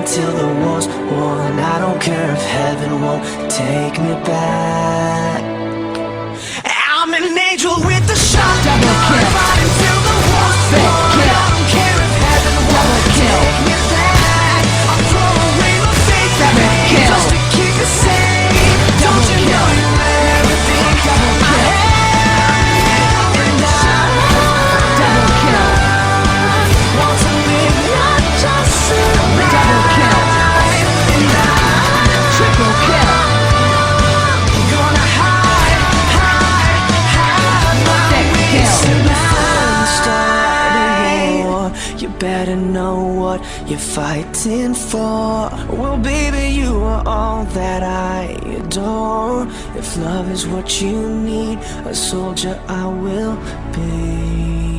until the war's won. I don't care if heaven won't take me back. I'm an angel with a shotgun, fight until the war's won. I don't care if heaven won't take me back. I'll throw away my faith just to keep it safe. Don't you know you're everything I have? And I want to live, not just survive. And triple kill. Gonna hide my wings tonight. Start a war. You better know what you're fighting for. Well, baby, you are all that I adore. If love is what you need, a soldier I will be.